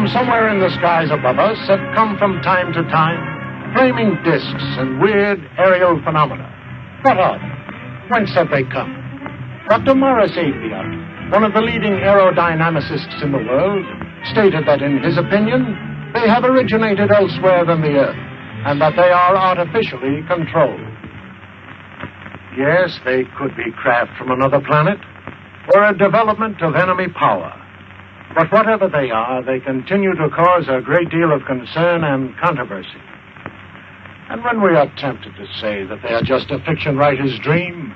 From somewhere in the skies above us have come from time to time flaming discs and weird aerial phenomena. What of? Whence have they come? Dr. Morris Apiot, one of the leading aerodynamicists in the world, stated that in his opinion, they have originated elsewhere than the Earth, and that they are artificially controlled. Yes, they could be craft from another planet, or a development of enemy power. But whatever they are, they continue to cause a great deal of concern and controversy. And when we are tempted to say that they are just a fiction writer's dream,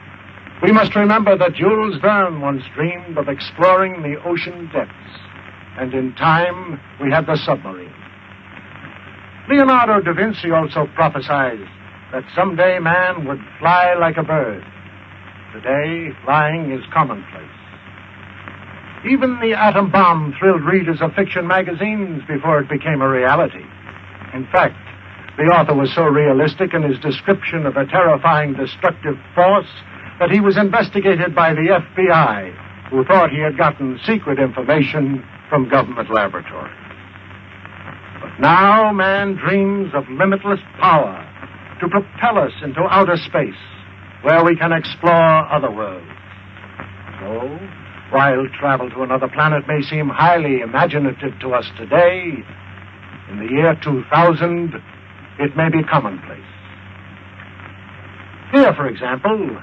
we must remember that Jules Verne once dreamed of exploring the ocean depths, and in time we had the submarine. Leonardo da Vinci also prophesied that someday man would fly like a bird. Today, flying is commonplace. Even the atom bomb thrilled readers of fiction magazines before it became a reality. In fact, the author was so realistic in his description of a terrifying destructive force that he was investigated by the FBI, who thought he had gotten secret information from government laboratories. But now man dreams of limitless power to propel us into outer space, where we can explore other worlds. So, while travel to another planet may seem highly imaginative to us today, in the year 2000, it may be commonplace. Here, for example,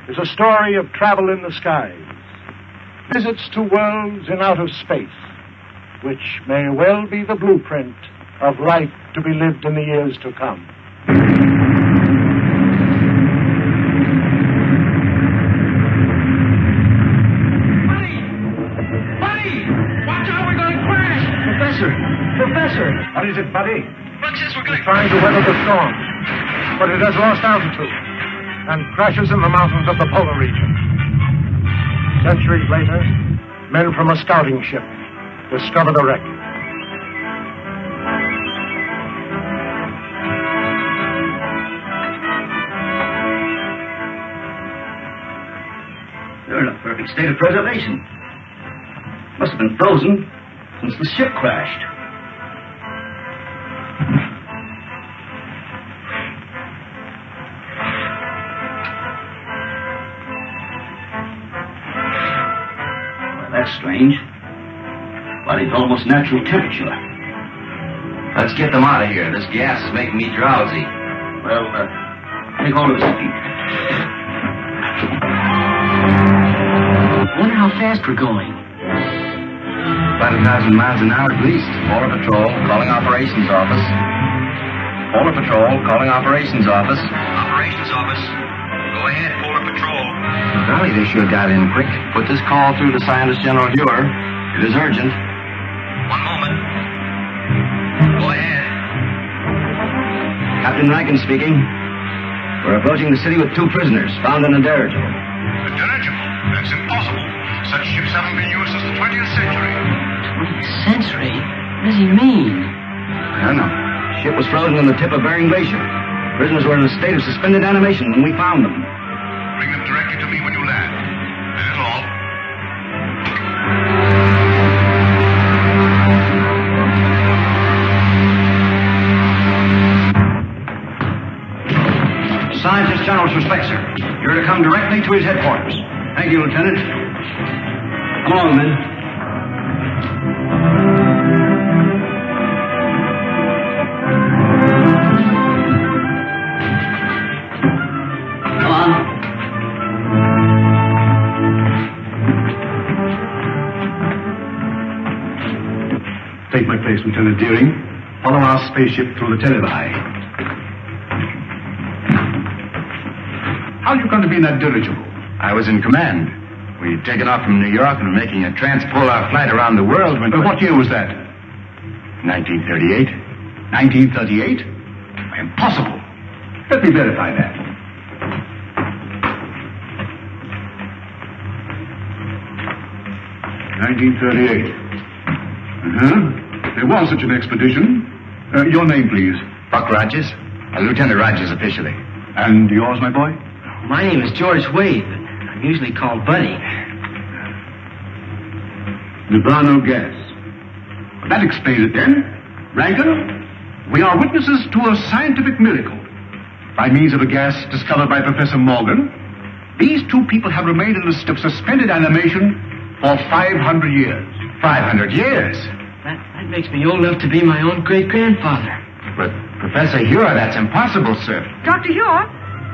is a story of travel in the skies, visits to worlds in outer space, which may well be the blueprint of life to be lived in the years to come. Professor! What is it, Buddy? Buck says we're going... It's trying to weather the storm, but it has lost altitude and crashes in the mountains of the polar region. Centuries later, men from a scouting ship discover the wreck. They're in a perfect state of preservation. Must have been frozen since the ship crashed. That's strange. Body's almost natural temperature. Let's get them out of here. This gas is making me drowsy. Well, take hold of his feet. Wonder how fast we're going. About 1,000 miles an hour at least. Polar Patrol, calling Operations Office. Polar Patrol, calling Operations Office. Operations Office. Go ahead, Polar Patrol. Golly, they sure got in quick. Put this call through to Scientist General Huer. It is urgent. One moment. Go ahead. Captain Rankin speaking. We're approaching the city with 2 prisoners found in a dirigible. A dirigible? That's impossible. Such ships haven't been used since the 20th century. 20th century? What does he mean? I don't know. The ship was frozen on the tip of Bering Glacier. Prisoners were in a state of suspended animation when we found them. Bring them directly to me when you land. That is all. Scientist General's respect, sir. You're to come directly to his headquarters. Thank you, Lieutenant. Come along, men. Come on. Take my place, Lieutenant Deering. Follow our spaceship through the televi. How are you going to be in that dirigible? I was in command. We'd taken off from New York and were making a transpolar flight around the world when... What year was that? 1938. 1938? Impossible. Let me verify that. There was such an expedition. Your name, please. Buck Rogers. Lieutenant Rogers, officially. And yours, my boy? My name is George Wade, but I'm usually called Buddy. Nirvana gas. That explains it then. Rankin, we are witnesses to a scientific miracle. By means of a gas discovered by Professor Morgan, these two people have remained in a state of suspended animation for 500 years. 500 years? That makes me old enough to be my own great-grandfather. But, Professor Hure, that's impossible, sir. Dr. Hure,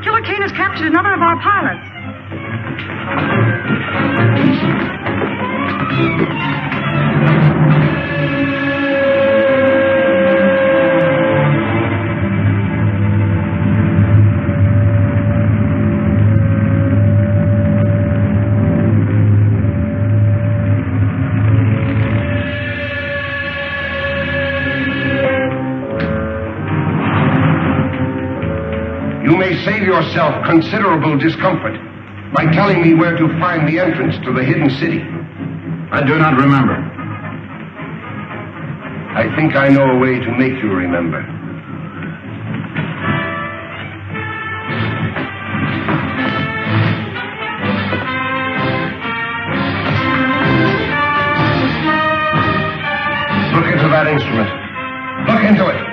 Killer Kane has captured another of our pilots. You may save yourself considerable discomfort by telling me where to find the entrance to the hidden city. I do not remember. I think I know a way to make you remember. Look into that instrument. Look into it.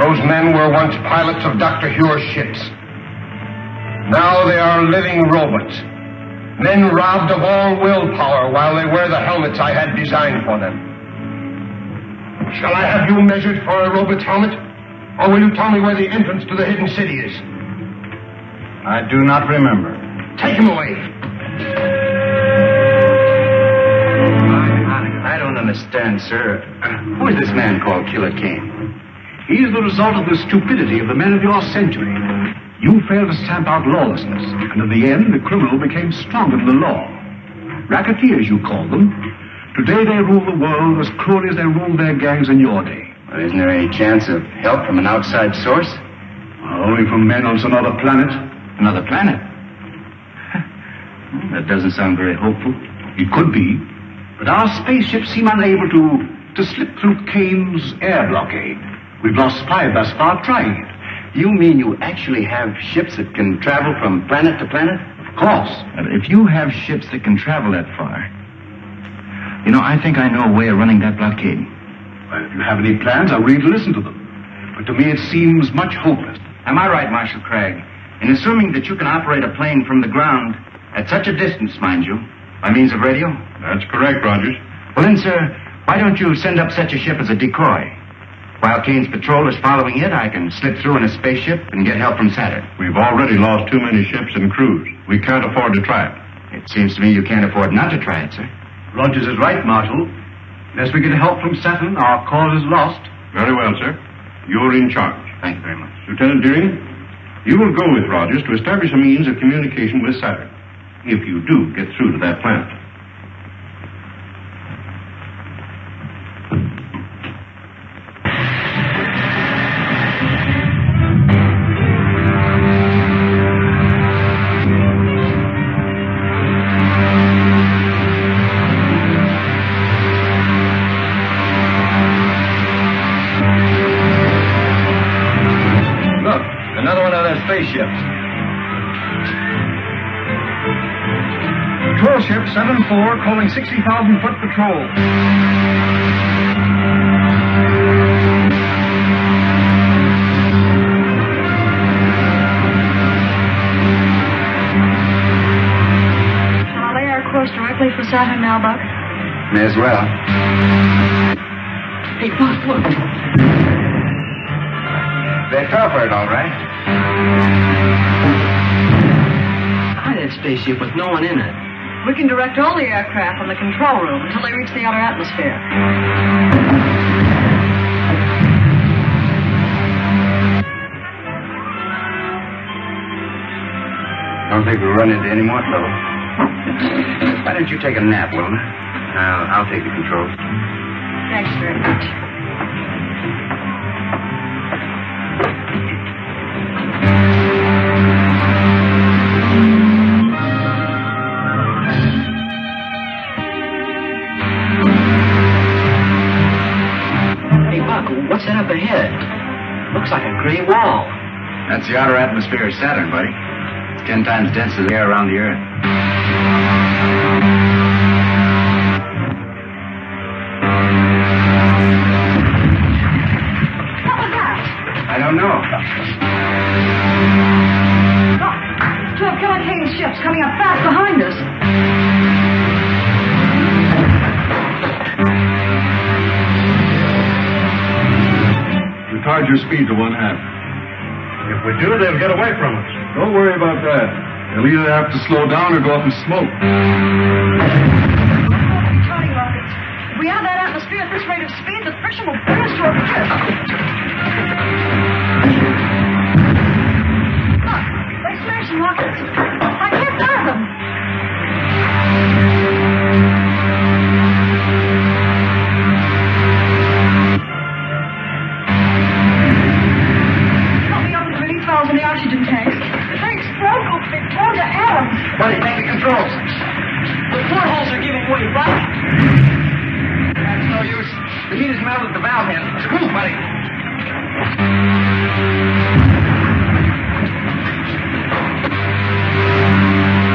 Those men were once pilots of Dr. Hure's ships. Now they are living robots. Men robbed of all willpower while they wear the helmets I had designed for them. Shall I have you measured for a robot's helmet? Or will you tell me where the entrance to the hidden city is? I do not remember. Take him away. I don't understand, sir. Who is this man called Killer Kane? He is the result of the stupidity of the men of your century. You failed to stamp out lawlessness, and in the end, the criminal became stronger than the law. Racketeers, you call them. Today they rule the world as cruelly as they ruled their gangs in your day. Well, isn't there any chance of help from an outside source? Only from men on some other planet. Another planet? That doesn't sound very hopeful. It could be, but our spaceships seem unable to slip through Kane's air blockade. We've lost 5 thus far trying it. You mean you actually have ships that can travel from planet to planet? Of course. If you have ships that can travel that far, I think I know a way of running that blockade. Well, if you have any plans, I'm ready to listen to them. But to me, it seems much hopeless. Am I right, Marshal Cragg, in assuming that you can operate a plane from the ground at such a distance, mind you, by means of radio? That's correct, Rogers. Well then, sir, why don't you send up such a ship as a decoy? While Kane's patrol is following it, I can slip through in a spaceship and get help from Saturn. We've already lost too many ships and crews. We can't afford to try it. It seems to me you can't afford not to try it, sir. Rogers is right, Marshal. Unless we get help from Saturn, our cause is lost. Very well, sir. You're in charge. Thank you very much. Lieutenant Deering, you will go with Rogers to establish a means of communication with Saturn, if you do get through to that planet. Spaceships. Patrol ship 7-4 calling 60,000-foot patrol. Shall I lay our course directly for Saturn now, Buck? May as well. Hey, Buck, look. They fell for it, all right. Hi, that spaceship with no one in it. We can direct all the aircraft from the control room until they reach the outer atmosphere. Don't think we'll run into any more trouble. Why don't you take a nap, Wilma? I'll take the controls. Thanks very much. What's that up ahead? Looks like a gray wall. That's the outer atmosphere of Saturn, buddy. It's 10 times denser than the air around the Earth. ships coming up fast behind us. Retard your speed to 1/2. If we do, they'll get away from us. Don't worry about that. They'll either have to slow down or go up in smoke. Charting rockets. If we enter that atmosphere at this rate of speed, the friction will bring us to a cliff. Look, they smashed some rockets. I can't fire them. In the oxygen tanks. If they explode, we'll be blown to atoms. Buddy, take the controls. The portholes are giving way, buddy. That's no use. The heat has melted the valve head. Move, buddy.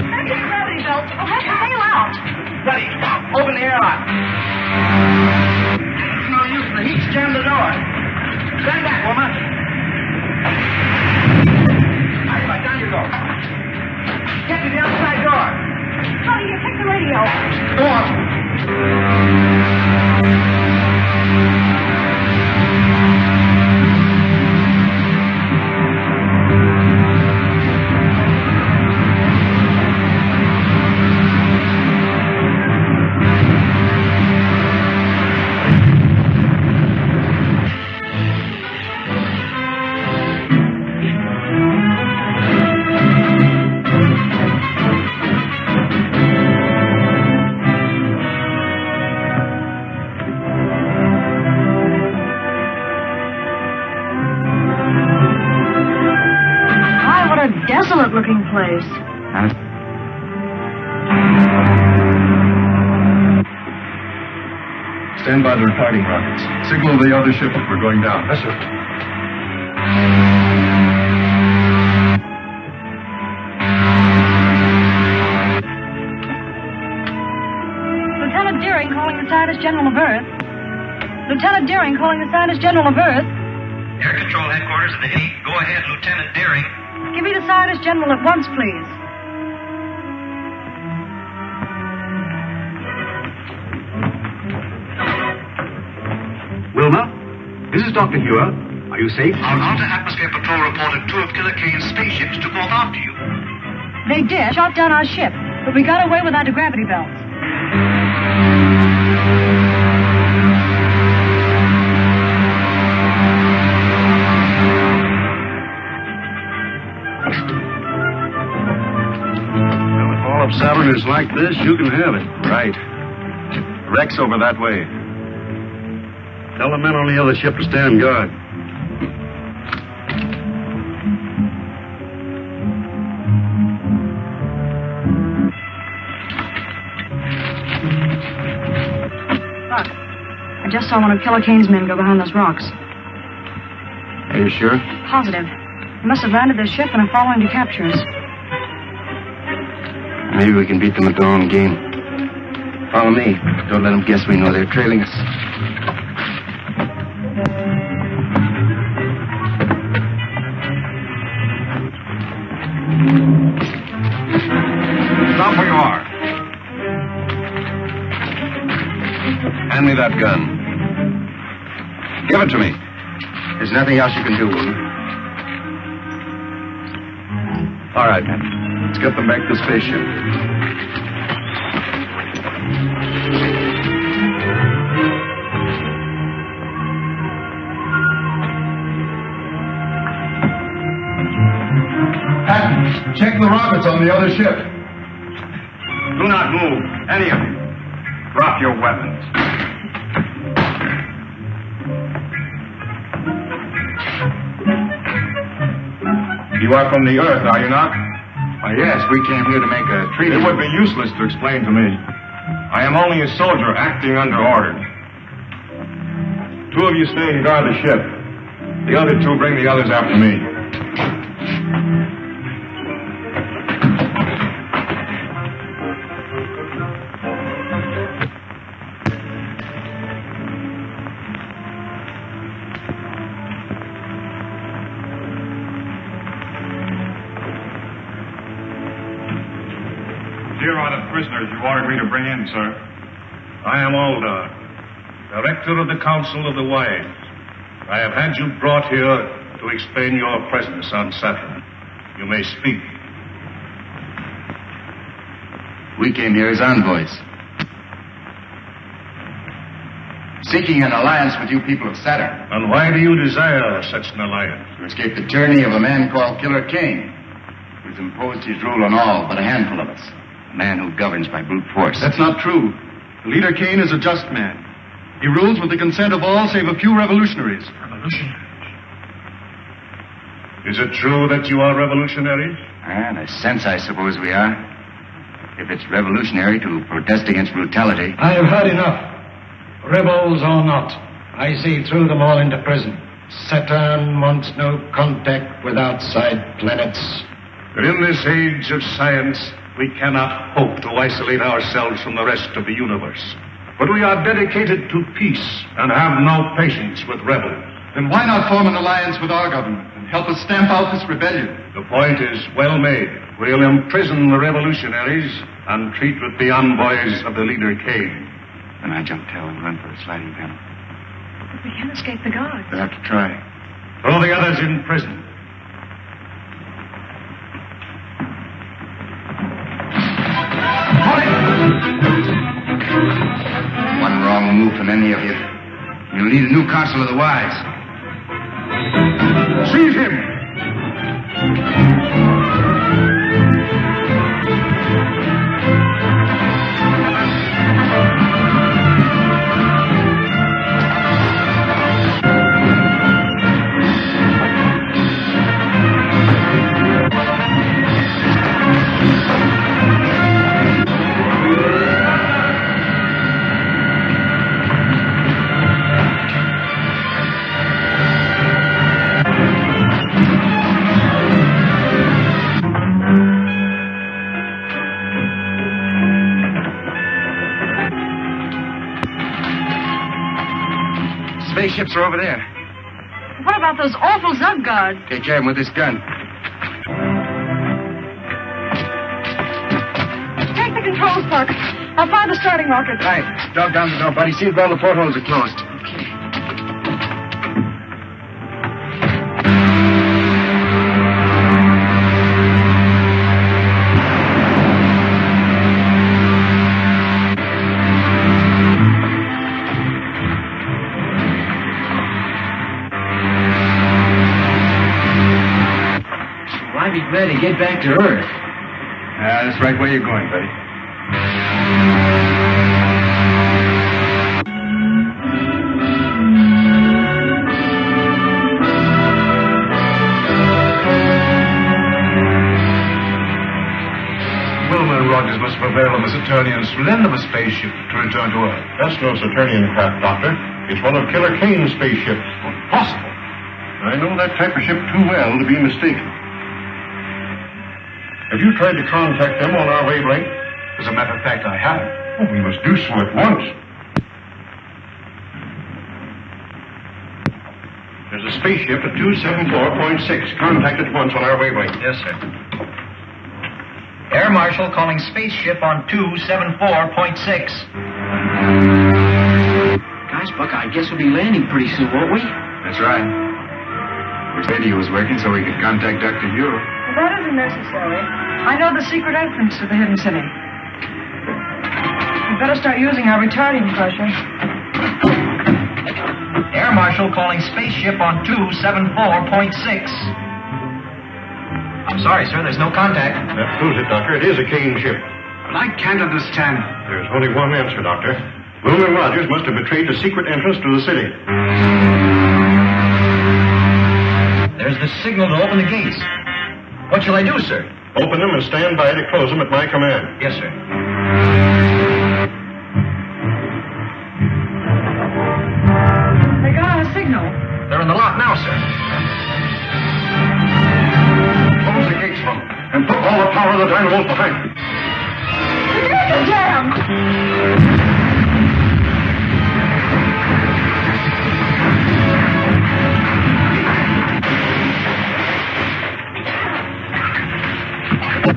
Anti-gravity belts will have to bail out. Buddy, open the airlock. It's no use. The heat's jammed the door. Stand back, woman. Right, down you go. Get to the outside door. How do you pick the radio? Go on. Desolate-looking place. Stand by the retarding rockets. Signal the other ship if we're going down. Yes, sir. Lieutenant Deering calling the Scientist General of Earth. Lieutenant Deering calling the Scientist General of Earth. Air Control Headquarters of the Hague. Go ahead, Lieutenant Deering. Give me the Scientist General at once, please. Wilma, this is Dr. Hewer. Are you safe? Our Outer Atmosphere Patrol reported 2 of Killer Kane's spaceships took off after you. They did. Shot down our ship, but we got away with anti-gravity belts. If Saturn is like this, you can have it. Right. Wreck's over that way. Tell the men on the other ship to stand guard. Look, I just saw one of Killer Kane's men go behind those rocks. Are you sure? Positive. They must have landed their ship and are following to capture us. Maybe we can beat them at their own game. Follow me. Don't let them guess we know they're trailing us. Stop where you are. Hand me that gun. Give it to me. There's nothing else you can do, Wilma. All right, let's get them back to the spaceship. Patton, check the rockets on the other ship. Do not move, any of you. Drop your weapons. You are from the Earth, are you not? Why, yes, we came here to make a treaty. It would be useless to explain to me. I am only a soldier acting under orders. 2 of you stay and guard the ship. The other 2 bring the others after me. here are the prisoners you ordered me to bring in, sir. I am Aldar, Director of the Council of the Wise. I have had you brought here to explain your presence on Saturn. You may speak. We came here as envoys, seeking an alliance with you people of Saturn. And why do you desire such an alliance? To escape the tyranny of a man called Killer Kane, who's imposed his rule on all but a handful of us. A man who governs by brute force. That's not true. The leader Kane is a just man. He rules with the consent of all save a few revolutionaries. Revolutionaries? Is it true that you are revolutionaries? In a sense, I suppose we are. If it's revolutionary to protest against brutality. I have had enough. Rebels or not, I see through them all into prison. Saturn wants no contact with outside planets. But in this age of science, we cannot hope to isolate ourselves from the rest of the universe. But we are dedicated to peace and have no patience with rebels. Then why not form an alliance with our government and help us stamp out this rebellion? The point is well made. We'll imprison the revolutionaries and treat with the envoys of the leader Kane. Then I jump tail and run for the sliding panel. But we can't escape the guards. We'll have to try. Throw the others in prison. One wrong move from any of you, you'll need a new Council of the Wise. Seize him! Spaceships are over there. What about those awful Zug guards? Take care of them with this gun. Take the controls, Puck. I'll fire the starting rocket. Right. Dog down the door, buddy. See if all the portholes are closed. I'd be glad to get back to Earth. That's the right way you're going, buddy. Wilma and Rogers must prevail on the Saturnians to lend them a spaceship to return to Earth. That's no Saturnian craft, Doctor. It's one of Killer Kane's spaceships. Impossible. I know that type of ship too well to be mistaken. Have you tried to contact them on our wavelength? As a matter of fact, I have. Oh, we must do so at once. There's a spaceship at 274.6. Contact at once on our wavelength. Yes, sir. Air Marshal calling spaceship on 274.6. Gosh, Buck, I guess we'll be landing pretty soon, won't we? That's right. Wish radio was working so we could contact Dr. Hugh. Well, that isn't necessary. I know the secret entrance to the hidden city. We'd better start using our retarding pressure. Air Marshal calling spaceship on 274.6. I'm sorry, sir, there's no contact. That proves it, Doctor. It is a Kane ship. But I can't understand. There's only one answer, Doctor. Wilma and Rogers must have betrayed the secret entrance to the city. There's the signal to open the gates. What shall I do, sir? Open them and stand by to close them at my command. Yes, sir. They got our signal. They're in the lock now, sir. Close the gates from them and put all the power of the dynamos behind them. The gates are jammed!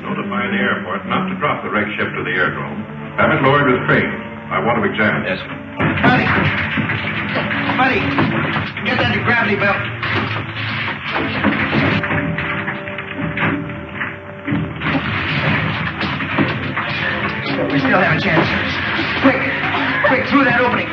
Notify the airport not to drop the wreck ship to the Have it lowered with crane. I want to examine. Yes, sir. Buddy! Buddy! Get that gravity belt. We still have a chance. Quick! Quick, through that opening.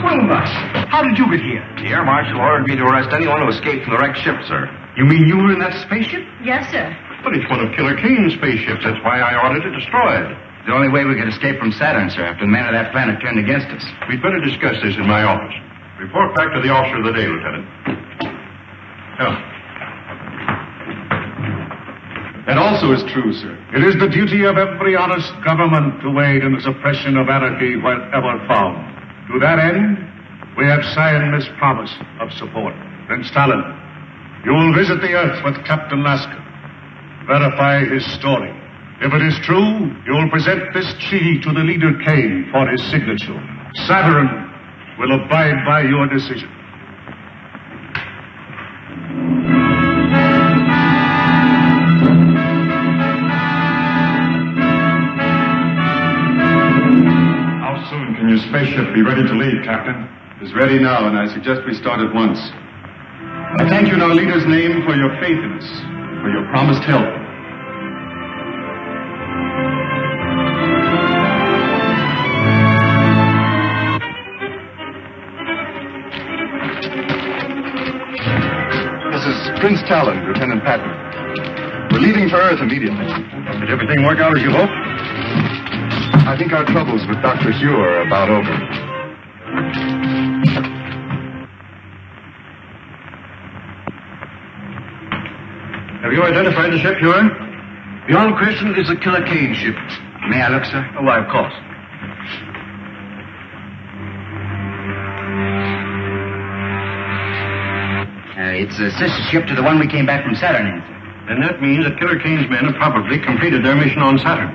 Swing bus. How did you get here? The air marshal ordered me to arrest anyone who escaped from the wrecked ship, sir. You mean you were in that spaceship? Yes, sir. But it's one of Killer Kane's spaceships. That's why I ordered it destroyed. The only way we could escape from Saturn, sir, after the men of that planet turned against us. We'd better discuss this in my office. Report back to the officer of the day, Lieutenant. Come. That also is true, sir. It is the duty of every honest government to aid in the suppression of anarchy wherever found. To that end, we have signed this promise of support. Prince Talon, you will visit the Earth with Captain Lasker. Verify his story. If it is true, you will present this treaty to the leader Kane for his signature. Saturn will abide by your decision. How soon can your spaceship be ready to leave, Captain? It's ready now, and I suggest we start at once. I thank you in our leader's name for your faith in us, for your promised help. This is Prince Talon, Lieutenant Patton. We're leaving for Earth immediately. Did everything work out as you hoped? I think our troubles with Dr. Hugh are about over. Have you identified the ship, Huron? Beyond question, it is a Killer Kane ship. May I look, sir? Oh, why, of course. It's a sister ship to the one we came back from Saturn in, sir. Then that means that Killer Kane's men have probably completed their mission on Saturn.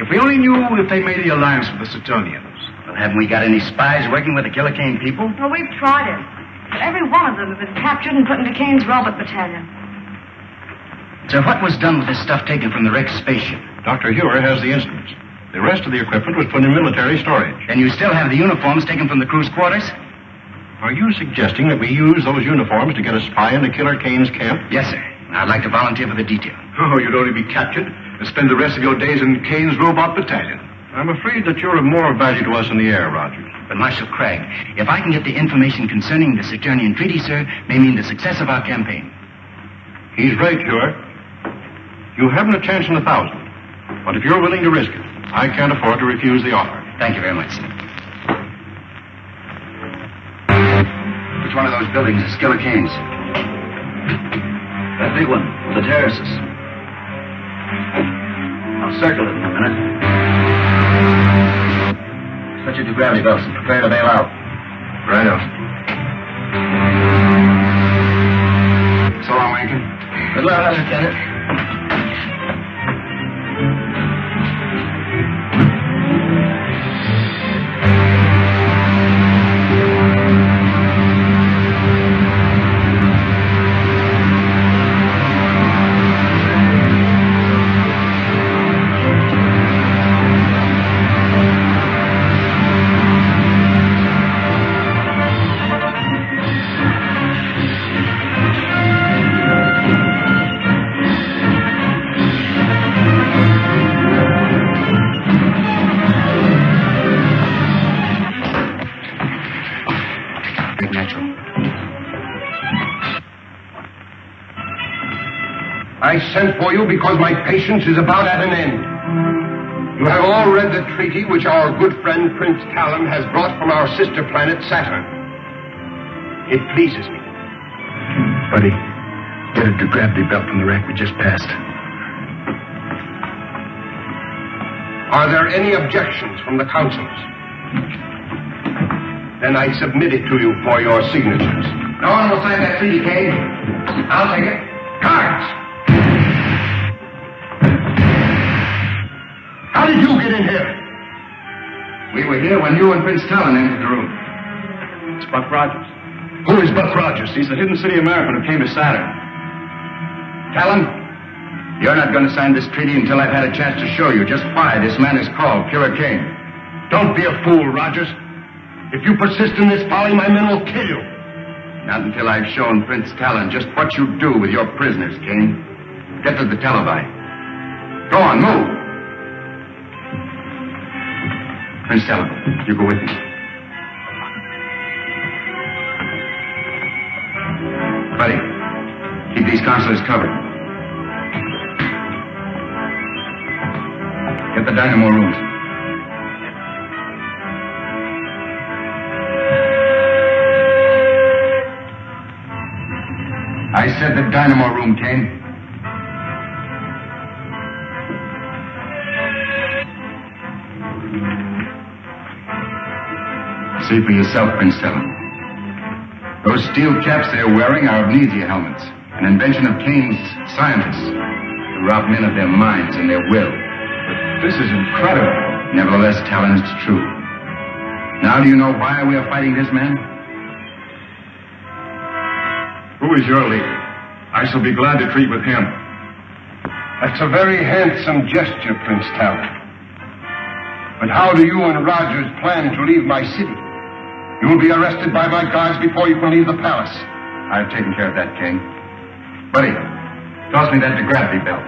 If we only knew if they made the alliance with the Saturnians. Well, haven't we got any spies working with the Killer Kane people? Well, we've tried it. But every one of them have been captured and put into Kane's robot battalion. So what was done with this stuff taken from the wrecked spaceship? Dr. Hewer has the instruments. The rest of the equipment was put in military storage. Then you still have the uniforms taken from the crew's quarters? Are you suggesting that we use those uniforms to get a spy into Killer Kane's camp? Yes, sir. I'd like to volunteer for the detail. Oh, you'd only be captured and spend the rest of your days in Kane's robot battalion. I'm afraid that you're of more value to us in the air, Rogers. But Marshal Cragg, if I can get the information concerning the Saturnian treaty, sir, may mean the success of our campaign. He's right, Hewer. You haven't a chance in 1,000. But if you're willing to risk it, I can't afford to refuse the offer. Thank you very much, sir. Which one of those buildings is Killer Kane's? That big one, with the terraces. I'll circle it in a minute. Switch it to gravity belts and prepare to bail out. Right on. So long, Lincoln. Good luck, Lieutenant. I sent for you because my patience is about at an end. You have all read the treaty which our good friend Prince Talon has brought from our sister planet Saturn. It pleases me. Buddy, get a gravity belt from the wreck we just passed. Are there any objections from the councils? Then I submit it to you for your signatures. No one will sign that treaty, Kane. I'll take it. Guards! How did you get in here? We were here when you and Prince Talon entered the room. It's Buck Rogers. Who is Buck Rogers? He's the hidden city American who came to Saturn. Talon, you're not going to sign this treaty until I've had a chance to show you just why this man is called Pure Kane. Don't be a fool, Rogers. If you persist in this folly, my men will kill you. Not until I've shown Prince Talon just what you do with your prisoners, Kane. Get to the televi. Go on, move. Prince Talon, you go with me. Buddy, keep these consuls covered. Get the dynamo rooms. I said the dynamo room, Kane. See for yourself, Prince Talon. Those steel caps they're wearing are amnesia helmets, an invention of Kane's scientists to rob men of their minds and their will. But this is incredible. Nevertheless, Talon, it's true. Now do you know why we are fighting this man? Who is your leader? I shall be glad to treat with him. That's a very handsome gesture, Prince Talon. But how do you and Rogers plan to leave my city? You will be arrested by my guards before you can leave the palace. I've taken care of that, Kane. Buddy, toss me that gravity belt.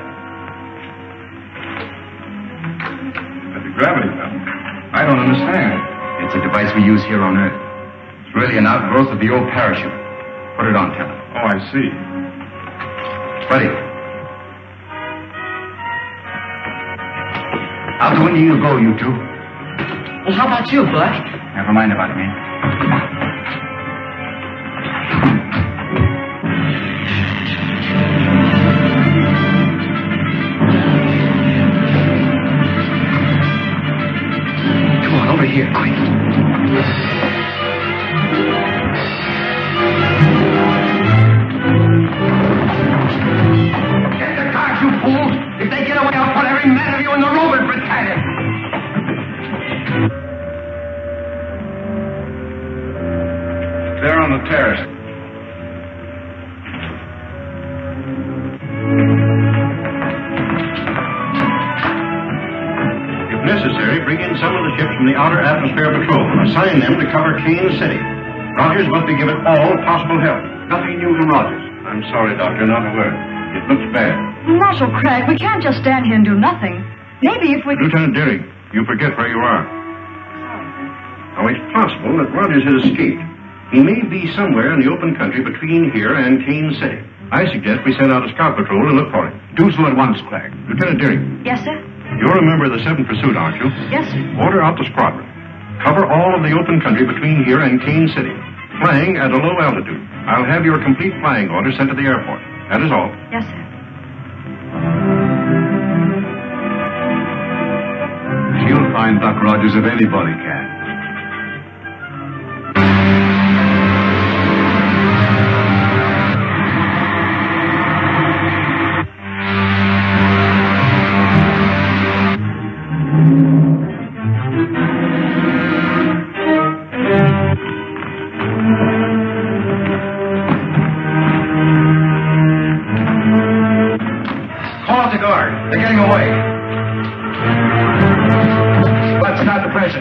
The gravity belt? I don't understand. It's a device we use here on Earth. It's really an outgrowth of the old parachute. Put it on, Talon. Oh, I see. Buddy. Out the window you go, you two. Well, how about you, Buck? Never mind about me. Come on, over here, quick. Get the guards, you fools! If they get away, I'll put every man of you in the Roman battalion! They're on the terrace. If necessary, bring in some of the ships from the Outer Atmosphere Patrol. Assign them to cover Kane City. Rogers must be given all possible help. Nothing new from Rogers. I'm sorry, Doctor, not a word. It looks bad. Marshal Crabbe, we can't just stand here and do nothing. Maybe if we... Lieutenant Deering, you forget where you are. Now, it's possible that Rogers has escaped. He may be somewhere in the open country between here and Kane City. I suggest we send out a scout patrol and look for him. Do so at once, Clegg. Lieutenant Deering. Yes, sir? You're a member of the 7th Pursuit, aren't you? Yes, sir. Order out the squadron. Cover all of the open country between here and Kane City. Flying at a low altitude. I'll have your complete flying order sent to the airport. That is all. Yes, sir. She'll find Buck Rogers if anybody can.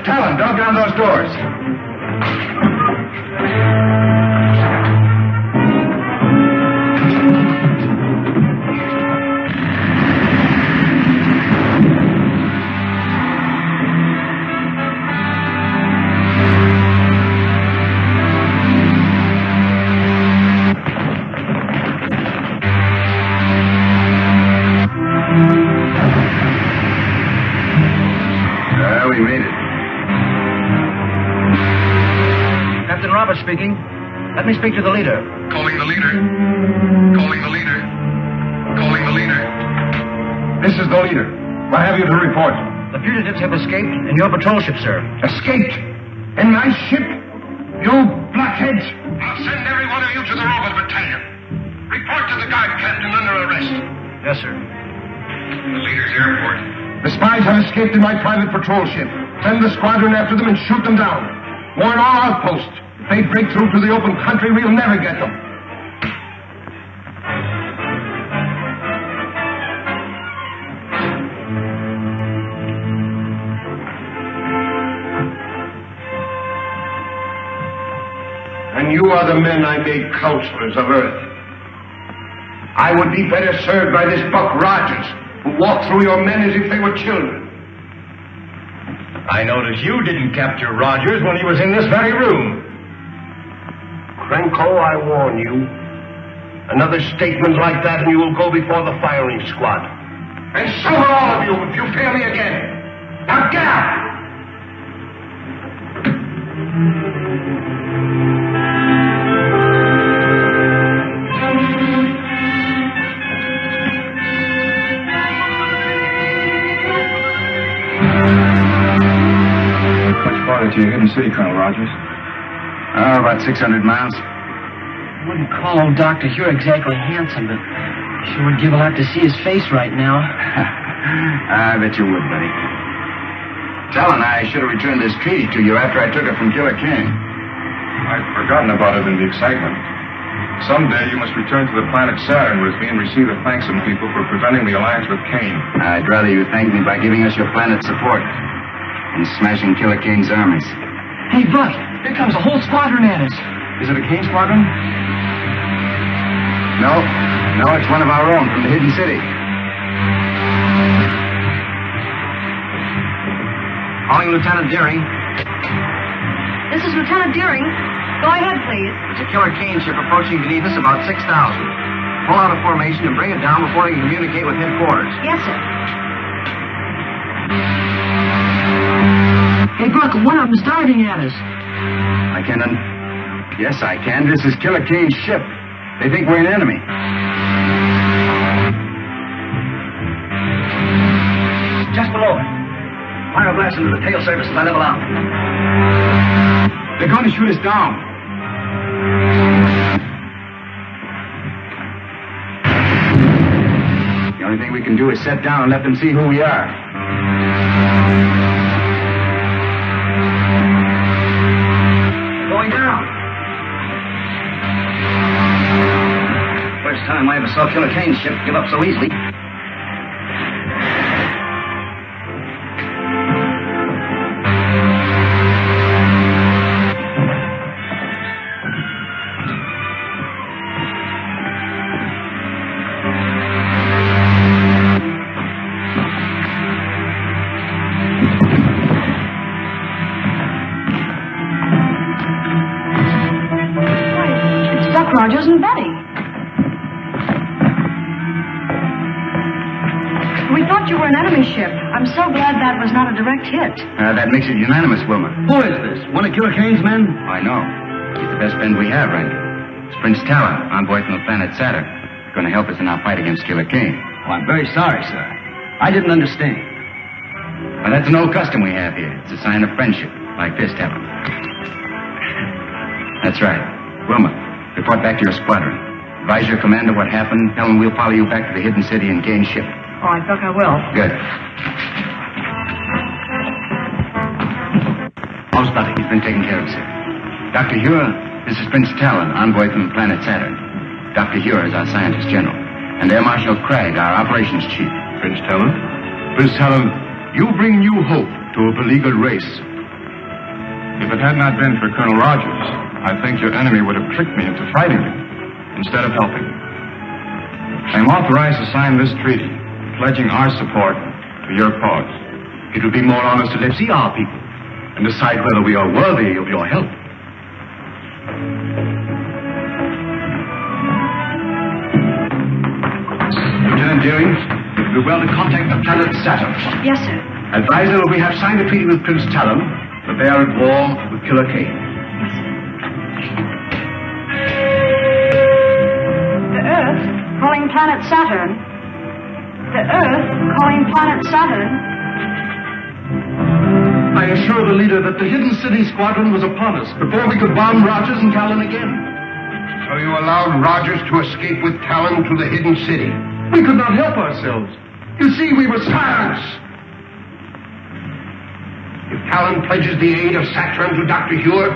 Talon, dog down those doors. We made it. Captain Roberts speaking. Let me speak to the leader. Calling the leader. Calling the leader. Calling the leader. This is the leader. What have you to report? The fugitives have escaped in your patrol ship, sir. Escaped? In my ship? You blockheads! I'll send every one of you to the Roman battalion. Report to the guard captain under arrest. Yes, sir. The leader's airport. The spies have escaped in my private patrol ship. Send the squadron after them and shoot them down. Warn all outposts. If they break through to the open country, we'll never get them. and you are the men I made counselors of Earth. I would be better served by this Buck Rogers, who walked through your men as if they were children. I notice you didn't capture Rogers when he was in this very room. Krenko, I warn you. Another statement like that and you will go before the firing squad. And so will all of you if you fail me again. Now get out! Much farther to your hidden city, Colonel Rogers? Oh, about 600 miles. I wouldn't call old Dr. Hure exactly handsome, but sure would give a lot to see his face right now. I bet you would, buddy. Talon, I should have returned this treaty to you after I took it from Killer Kane. I'd forgotten about it in the excitement. Someday you must return to the planet Saturn with me and receive the thanks of people for preventing the alliance with Kane. I'd rather you thank me by giving us your planet's support and smashing Killer Kane's armies. Hey, Buck, here comes a whole squadron at us. Is it a Kane squadron? No, it's one of our own from the hidden city. Calling Lieutenant Deering. This is Lieutenant Deering. Go ahead, please. There's a Killer Kane ship approaching beneath us about 6,000. Pull out a formation and bring it down before they can communicate with headquarters. Yes, sir. Hey, Buck, one of them's diving at us. I can. Yes, I can. This is Killer Kane's ship. They think we're an enemy. Just below it. Fire a blast into the tail surface as I level out. They're going to shoot us down. The only thing we can do is set down and let them see who we are. Going down. First time I ever saw Killer Kane's ship give up so easily. Rogers and Betty. We thought you were an enemy ship. I'm so glad that was not a direct hit. That makes it unanimous, Wilma. Who is this? One of Killer Kane's men? I know. He's the best friend we have, Randy. It's Prince Talon, envoy from the planet Saturn. He's going to help us in our fight against Killer Kane. Oh, I'm very sorry, sir. I didn't understand. Well, that's an old custom we have here. It's a sign of friendship, like this, Talon. That's right. Wilma, report back to your squadron. Advise your commander what happened. Tell him we'll follow you back to the hidden city and Kane's ship. Oh, I think I will. Good. How's Buddy? He's been taken care of, sir. Dr. Hure, this is Prince Talon, envoy from the planet Saturn. Dr. Hure is our scientist general. And Air Marshal Crabbe, our operations chief. Prince Talon? Prince Talon, you bring new hope to a beleaguered race. If it had not been for Colonel Rogers, I think your enemy would have tricked me into fighting him instead of helping him. I am authorized to sign this treaty, pledging our support to your cause. It would be more honest to see our people and decide whether we are worthy of your help. Lieutenant Deering, it would be well to contact the planet Saturn. Yes, sir. Advise them that we have signed a treaty with Prince Talon, that they are at war with Killer Kane. Yes, sir. The Earth calling planet Saturn. The Earth calling planet Saturn. I assure the leader that the hidden city squadron was upon us before we could bomb Rogers and Talon again. So you allowed Rogers to escape with Talon to the hidden city? We could not help ourselves. You see, we were silence. If Talon pledges the aid of Saturn to Dr. Hure,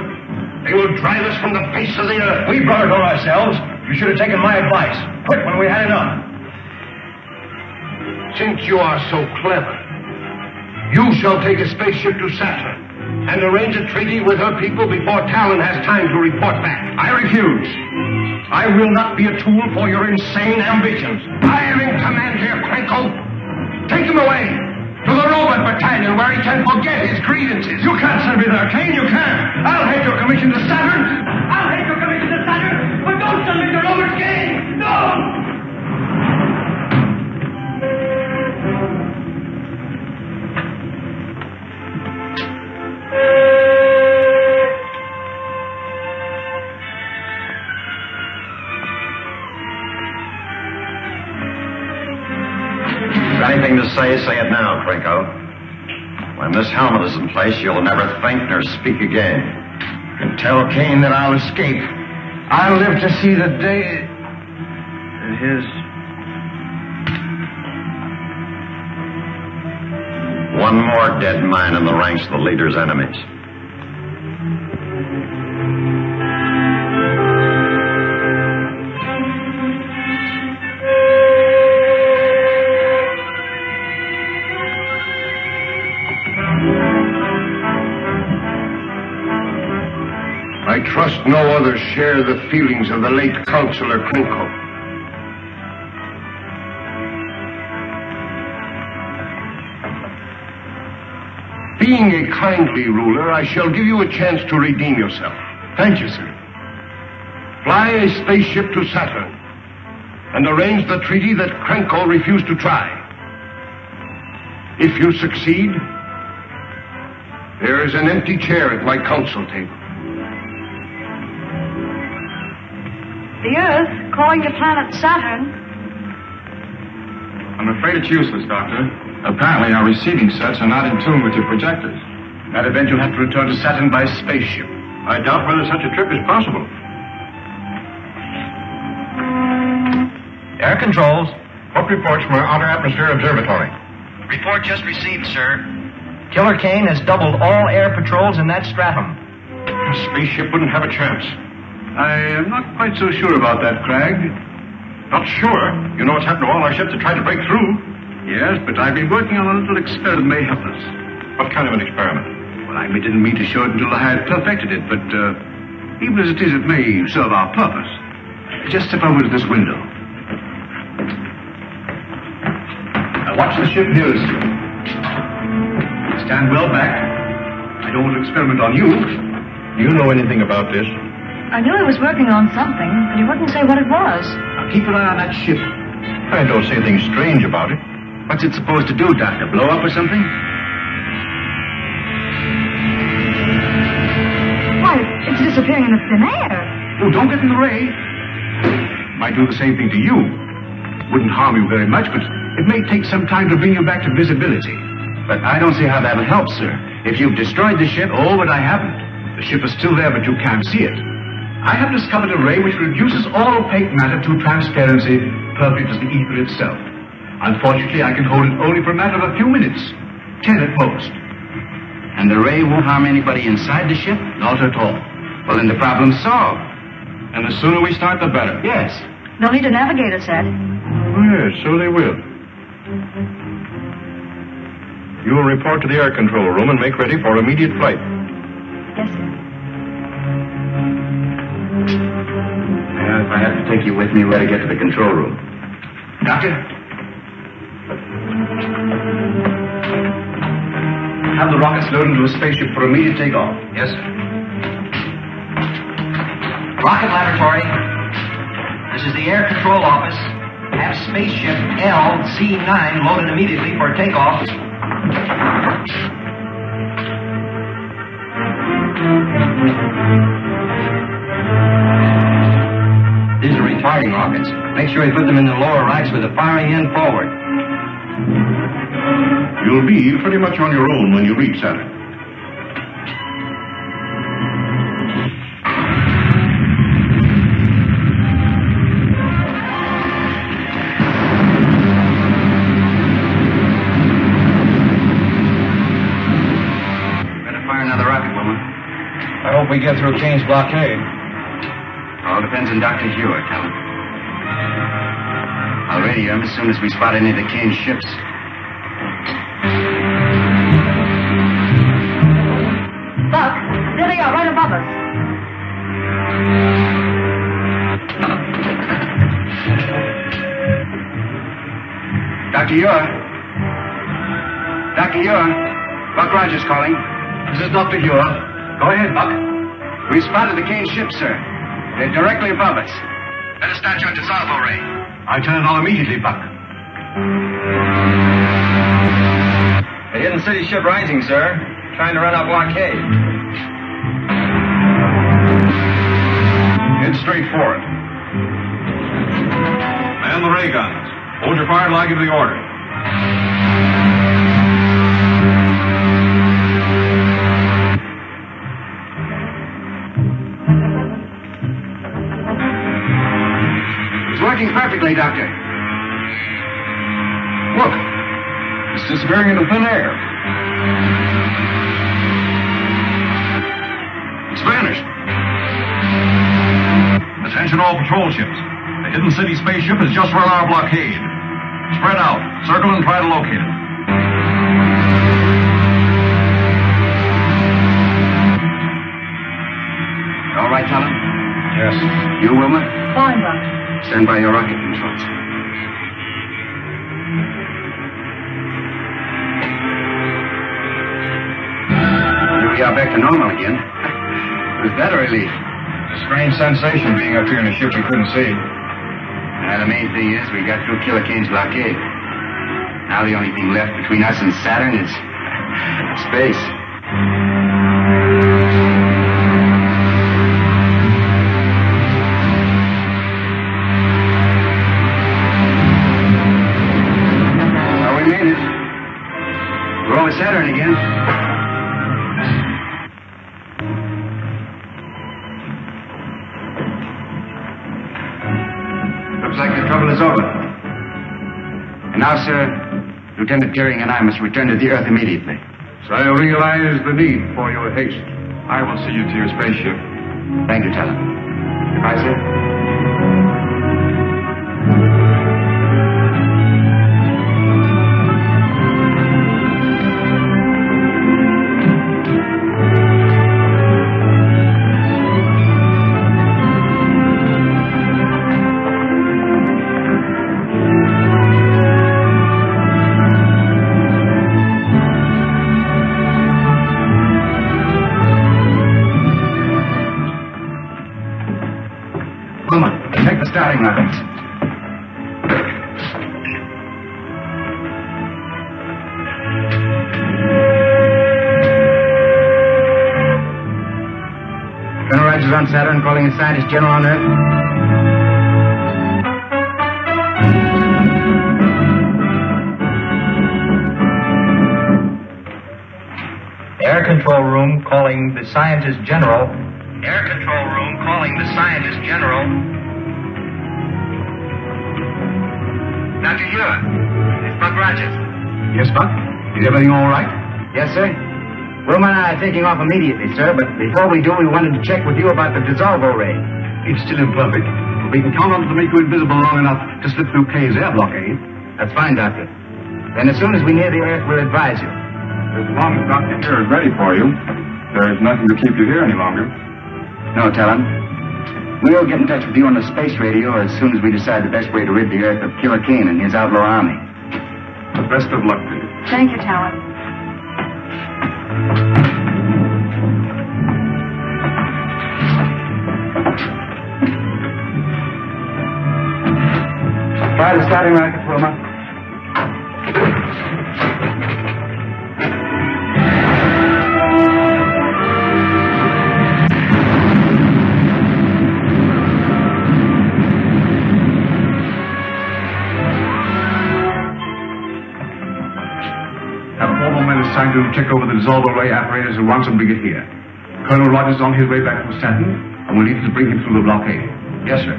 they will drive us from the face of the earth. We brought it on ourselves. You should have taken my advice. Quit when we had enough. Since you are so clever, you shall take a spaceship to Saturn and arrange a treaty with her people before Talon has time to report back. I refuse. I will not be a tool for your insane ambitions. I am in command here, Krenko. Take him away to the robot battalion where he can forget his grievances. You can't send me there, Kane. You can't. I'll head your commission to Saturn. I'll head your commission to Saturn. But don't send me to Robert Kane. No! Anything to say it now, Krenko. When this helmet is in place, you'll never think nor speak again. And tell Kane that I'll escape. I'll live to see the day that his... One more dead man in the ranks of the leader's enemies. I trust no others share the feelings of the late Counselor Krenko. Being a kindly ruler, I shall give you a chance to redeem yourself. Thank you, sir. Fly a spaceship to Saturn and arrange the treaty that Krenko refused to try. If you succeed, there is an empty chair at my council table. The Earth, calling the planet Saturn. I'm afraid it's useless, Doctor. Apparently our receiving sets are not in tune with your projectors. In that event, you'll have to return to Saturn by spaceship. I doubt whether such a trip is possible. Air controls. What reports from our Outer Atmosphere Observatory? Report just received, sir. Killer Kane has doubled all air patrols in that stratum. A spaceship wouldn't have a chance. I am not quite so sure about that, Cragg. Not sure. You know what's happened to all our ships that tried to break through. Yes, but I've been working on a little experiment that may help us. What kind of an experiment? Well, I didn't mean to show it until I had perfected it, but even as it is, it may serve our purpose. Just step over to this window. Now watch the ship nearest you. Stand well back. I don't want to experiment on you. Do you know anything about this? I knew he was working on something, but he wouldn't say what it was. Now keep an eye on that ship. I don't see anything strange about it. What's it supposed to do, Doctor? Blow up or something? Why, it's disappearing in the thin air. Oh, don't get in the ray. Might do the same thing to you. Wouldn't harm you very much, but it may take some time to bring you back to visibility. But I don't see how that'll help, sir. If you've destroyed the ship, but I haven't. The ship is still there, but you can't see it. I have discovered a ray which reduces all opaque matter to transparency, perfect as the ether itself. Unfortunately, I can hold it only for a matter of a few minutes. 10 at most. And the ray won't harm anybody inside the ship? Not at all. Well, then the problem's solved. And the sooner we start, the better. Yes. They'll need a navigator set. Yes, so they will. You will report to the air control room and make ready for immediate flight. Yes, sir. Well, if I have to take you with me, we better get to the control room. Doctor? Have the rockets loaded into a spaceship for immediate takeoff. Yes, sir. Rocket laboratory. This is the air control office. Have spaceship LC9 loaded immediately for takeoff. These are retarding rockets. Make sure you put them in the lower racks with the firing end forward. You'll be pretty much on your own when you reach Saturn. Better fire another rocket, woman. I hope we get through Kane's blockade. All depends on Dr. Hewitt, Helen. I'll radio him as soon as we spot any of the Kane's ships. Dr. Ure. Dr. Ure. Buck Rogers calling. This is Dr. Ure. Go ahead, Buck. We spotted the Kane ship, sir. They're directly above us. Better start your dissolvo ray. I turn it on immediately, Buck. The hidden city ship rising, sir. Trying to run our blockade. Head straight for it. Man the ray guns. Hold your fire till I give the order. It's working perfectly, Doctor. Look. It's disappearing into thin air. It's vanished. Attention all patrol ships. The hidden city spaceship has just run our blockade. Spread out. Circle and try to locate it. All right, Helen? Yes. You, Wilma? Fine, Buck. Stand by your rocket controls. Here we are back to normal again. It was that a relief? It's a strange sensation being up here in a ship we couldn't see. The main thing is we got through Killer Kane's blockade. Now the only thing left between us and Saturn is space. Well, we made it. We're over Saturn again. Looks like the trouble is over. And now, sir, Lieutenant Deering and I must return to the Earth immediately. So I realize the need for your haste. I will see you to your spaceship. Thank you, Talon. Goodbye, sir. Take the starting lines. Colonel Rogers on Saturn, calling the Scientist General on Earth. Air Control Room calling the Scientist General. Air Control Room calling the Scientist General. Dr. Ure, it's Buck Rogers. Yes, Buck? Is everything all right? Yes, sir. Wilma and I are taking off immediately, sir, but before we do, we wanted to check with you about the dissolvo ray. It's still imperfect. But we can count on it to make you invisible long enough to slip through Kane's air blockade. That's fine, Doctor. Then as soon as we near the Earth, we'll advise you. As long as Dr. Ure is ready for you, there is nothing to keep you here any longer. No, Talon. We'll get in touch with you on the space radio as soon as we decide the best way to rid the Earth of Killer Kane and his outlaw army. The best of luck to you. Thank you, Talon. Fire the starting rockets, Wilma. Assigned to check over the dissolver ray apparatus at once and bring it here. Colonel Rogers is on his way back from Saturn, and we'll need to bring him through the blockade. Yes, sir.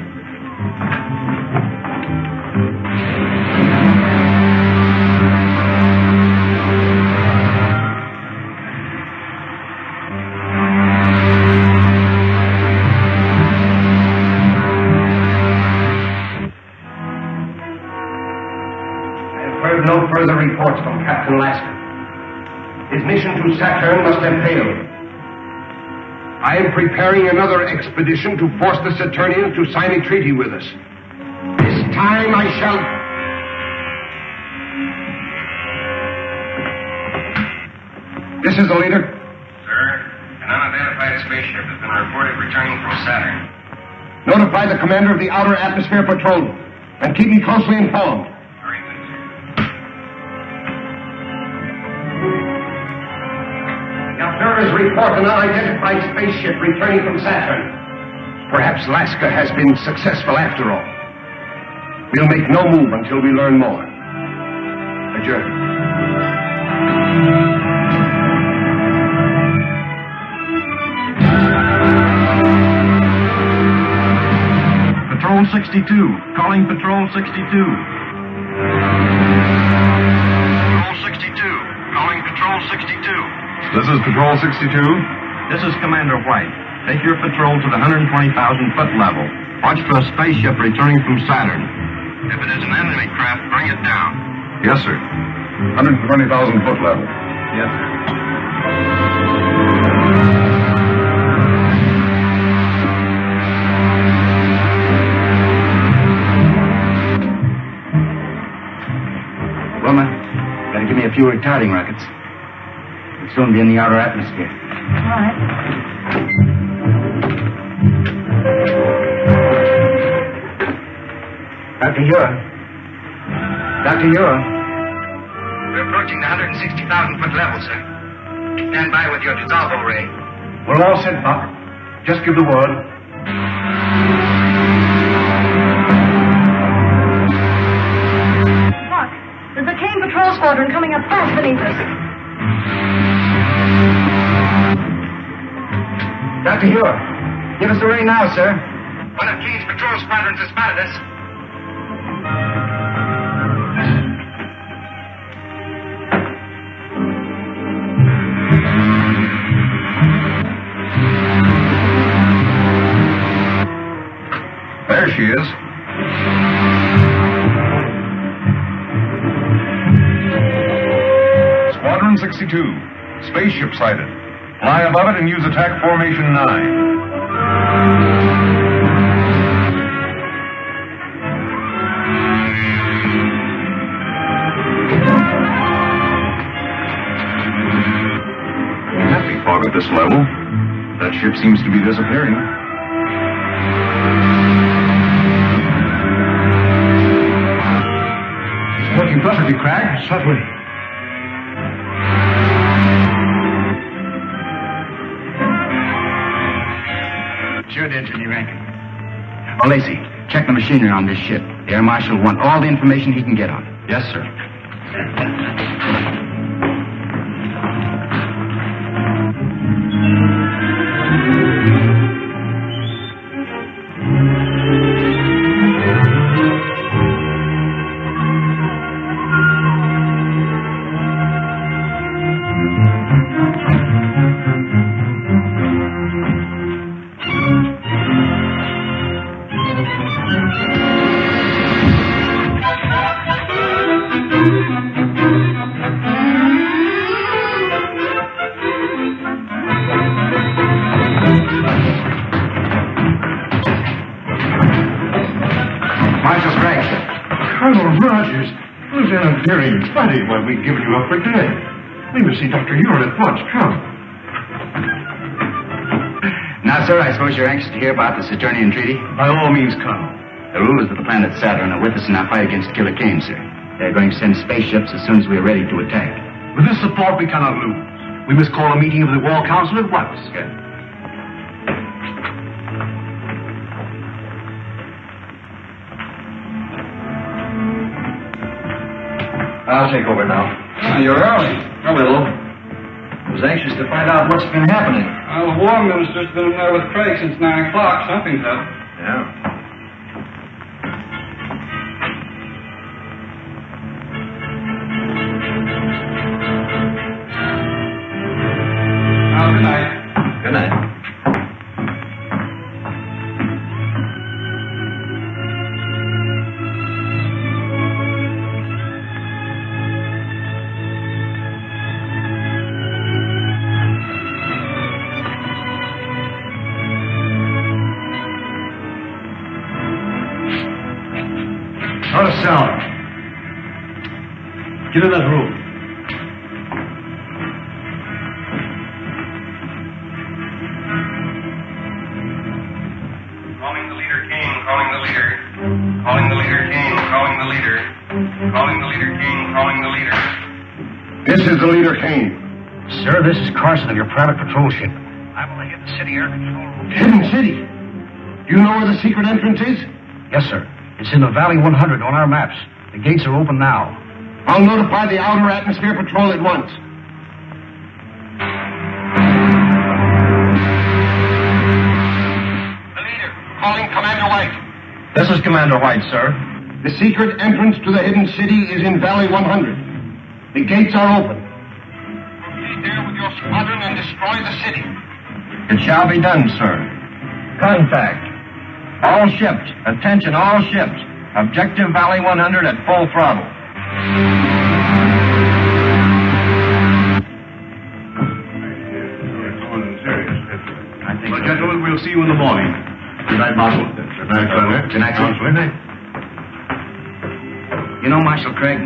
I have heard no further reports from Captain Alaska. His mission to Saturn must have failed. I am preparing another expedition to force the Saturnians to sign a treaty with us. This time I shall... This is the leader? Sir, an unidentified spaceship has been reported returning from Saturn. Notify the commander of the Outer Atmosphere Patrol and keep me closely informed. Very good, sir. The observers report an unidentified spaceship returning from Saturn. Perhaps Laska has been successful after all. We'll make no move until we learn more. Adjourn. Patrol 62. Calling Patrol 62. Patrol 62. Calling Patrol 62. This is Patrol 62. This is Commander White. Take your patrol to the 120,000-foot level. Watch for a spaceship returning from Saturn. If it is an enemy craft, bring it down. Yes, sir. 120,000-foot level. Yes, sir. Wilma, gotta give me a few retarding rockets. We'll soon be in the outer atmosphere. All right. Dr. Ura. Dr. Ura. We're approaching the 160,000-foot level, sir. Stand by with your dissolvo ray. We're all set, Buck. Just give the word. Buck, there's a Kane patrol squadron coming up fast beneath us. Dr. Ura, give us the ray now, sir. One of Kane's patrol squadrons has spotted us. There she is. Squadron 62. Spaceship sighted. Fly above it and use attack formation 9. Can't be fog at this level. That ship seems to be disappearing. Working perfectly, Crabbe. Certainly. Sure did, Jimmy Rankin. Oh, Lacey, check the machinery on this ship. The Air Marshal will want all the information he can get on it. Yes, sir. Very funny when we've given you up for dead. We must see Dr. Ure at once. Come. Now, sir, I suppose you're anxious to hear about the Saturnian treaty? By all means, Colonel. The rulers of the planet Saturn are with us in our fight against Killer Kane, sir. They're going to send spaceships as soon as we're ready to attack. With this support, we cannot lose. We must call a meeting of the War Council at once. Good. I'll take over now. Oh, you're early. A little. I was anxious to find out what's been happening. Well, the War Minister's been in there with Craig since 9 o'clock. Something's up. Yeah. Oh, good night. Good night. Out of cell. Get in that room. This is the leader, Kane. Sir, this is Carson of your private patrol ship. I'm on the Hidden City air control. Hidden City? You know where the secret entrance is? Yes, sir. It's in the Valley 100 on our maps. The gates are open now. I'll notify the Outer Atmosphere Patrol at once. The leader, calling Commander White. This is Commander White, sir. The secret entrance to the Hidden City is in Valley 100. The gates are open. Stay there with your squadron and destroy the city. It shall be done, sir. Contact. All ships. Attention, all ships. Objective Valley 100 at full throttle. Well, gentlemen, we'll see you in the morning. Good night, Marshal. Good night, Colonel. Good night, Counsel. Good night. You know, Marshal Craig,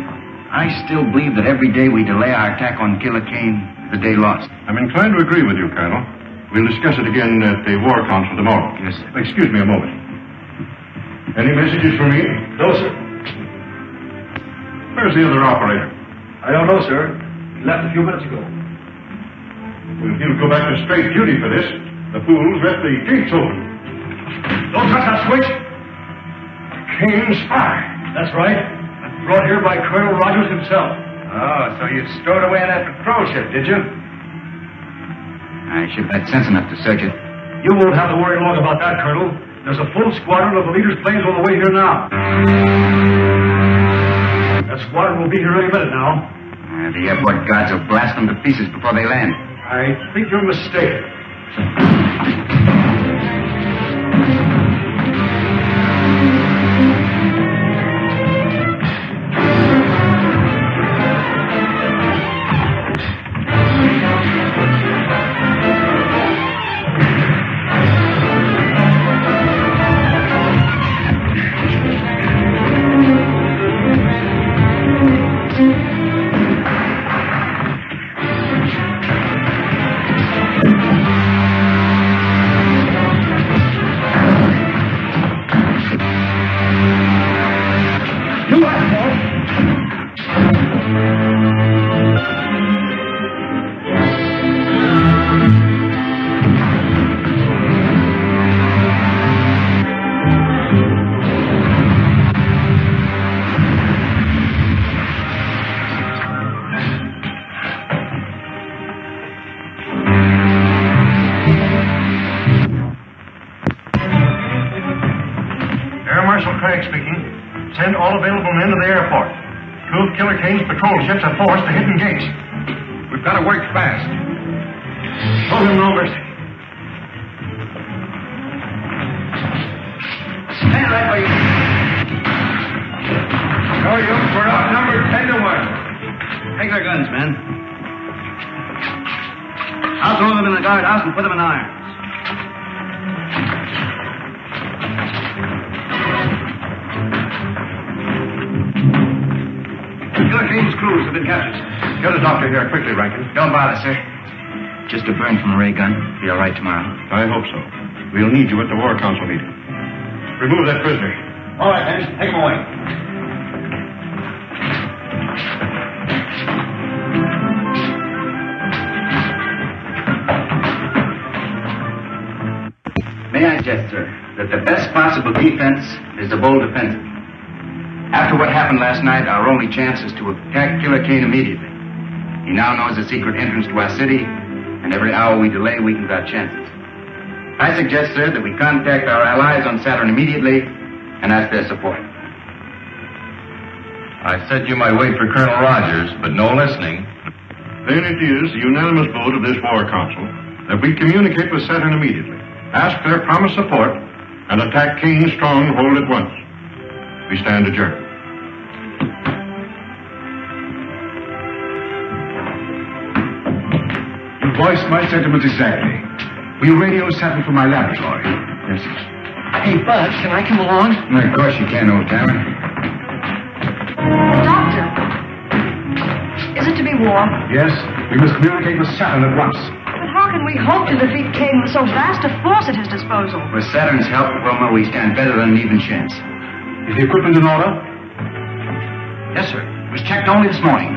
I still believe that every day we delay our attack on Killer Kane is a day lost. I'm inclined to agree with you, Colonel. We'll discuss it again at the War Council tomorrow. Yes, sir. Excuse me a moment. Any messages for me? No, sir. Where's the other operator? I don't know, sir. He left a few minutes ago. Well, he'll go back to straight duty for this. The fools left the gates open. Don't touch that switch. Kane's spy. That's right. And brought here by Colonel Rogers himself. Oh, so you stowed away in that patrol ship, did you? I should have had sense enough to search it. You won't have to worry long about that, Colonel. There's a full squadron of the leader's planes on the way here now. That squadron will be here any minute now. The airport guards will blast them to pieces before they land. I think you're mistaken. Send all available men to the airport. Two of Killer Kane's patrol ships have forced the hidden gates. We've got to work fast. Show him no mercy. Stand right where you are. Show you we're outnumbered 10 to 1. Take their guns, men. I'll throw them in the guardhouse and put them in irons. Killer Kane's crews have been captured. Get a doctor here quickly, Rankin. Don't bother, sir. Just a burn from a ray gun. Be all right tomorrow. I hope so. We'll need you at the War Council meeting. Remove that prisoner. All right, men. Take him away. May I suggest, sir, that the best possible defense is the bold offensive. After what happened last night, our only chance is to attack Killer Kane immediately. He now knows the secret entrance to our city, and every hour we delay weakens our chances. I suggest, sir, that we contact our allies on Saturn immediately and ask their support. I said you might wait for Colonel Rogers, but no listening. Then it is the unanimous vote of this War Council that we communicate with Saturn immediately, ask their promised support, and attack Kane's stronghold at once. We stand adjourned. You voiced my sentiments exactly. Will you radio Saturn from my laboratory? Yes, sir. Hey, Bud, can I come along? Of course you can, old timer. Doctor, is it to be war? Yes, we must communicate with Saturn at once. But how can we hope to defeat Kane with so vast a force at his disposal? With Saturn's help, Wilma, we stand better than an even chance. Is the equipment in order? Yes, sir. It was checked only this morning.